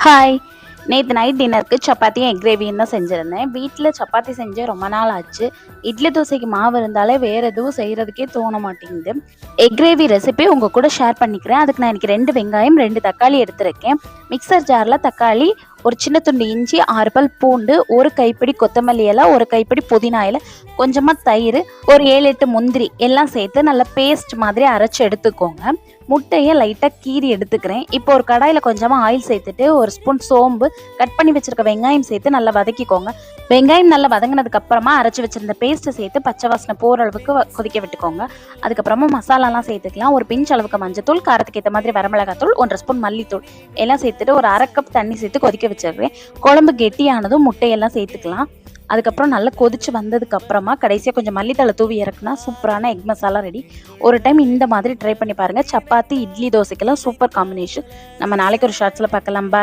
Hi. நேத்து night டின்னருக்கு சப்பாத்தியும் egg கிரேவியும் தான் செஞ்சிருந்தேன். வீட்ல சப்பாத்தி செஞ்சு ரொம்ப நாள் ஆச்சு. இட்லி, தோசைக்கு மாவு இருந்தாலே வேற எதுவும் செய்றதுக்கே தோண மாட்டேங்குது. எக் கிரேவி ரெசிபி உங்க கூட ஷேர் பண்ணிக்கிறேன். அதுக்கு நான் இன்னைக்கு 2 வெங்காயம், 2 தக்காளி எடுத்திருக்கேன். மிக்ஸர் ஜார்ல தக்காளி, ஒரு சின்ன துண்டு இஞ்சி, 6 பல் பூண்டு, 1 கைப்பிடி கொத்தமல்லி இலை, 1 கைப்பிடி புதினா இலை, கொஞ்சமா தயிர், ஒரு 7, 8 முந்திரி எல்லாம் சேர்த்து நல்லா பேஸ்ட் மாதிரி அரைச்சு எடுத்துக்கோங்க. முட்டையை லைட்டாக கீறி எடுத்துக்கிறேன். இப்போ ஒரு கடாயில் கொஞ்சமாக ஆயில் சேர்த்துட்டு 1 ஸ்பூன் சோம்பு, கட் பண்ணி வச்சிருக்க வெங்காயம் சேர்த்து நல்லா வதக்கிக்கோங்க. வெங்காயம் நல்லா வதங்கினதுக்கு அப்புறமா அரைச்சி வச்சிருந்த பேஸ்ட்டை சேர்த்து பச்சை வாசனை போகிற அளவுக்கு கொதிக்க விட்டுக்கோங்க. அதுக்கப்புறமா மசாலாலாம் சேர்த்துக்கலாம். ஒரு பிஞ்ச் அளவுக்கு மஞ்சத்தூள், காரத்துக்கு ஏற்ற மாதிரி வரமிளகாத்தூள், 1 ஸ்பூன் மல்லித்தூள் எல்லாம் சேர்த்துட்டு ஒரு 1/2 கப் தண்ணி சேர்த்து கொதிக்க வச்சிடுறேன். குழம்பு கெட்டியானதும் முட்டையெல்லாம் சேர்த்துக்கலாம். அதுக்கப்புறம் நல்லா கொதிச்சு வந்ததுக்கு அப்புறமா கடைசியாக கொஞ்சம் மல்லித்தலை தூவி இறக்குனா சூப்பரான எக் மசாலா ரெடி. ஒரு டைம் இந்த மாதிரி ட்ரை பண்ணி பாருங்கள். சப்பாத்தி, இட்லி, தோசைக்கெல்லாம் சூப்பர் காம்பினேஷன். நம்ம நாளைக்கு ஒரு ஷார்ட்ஸில் பார்க்கலாம். பாய்.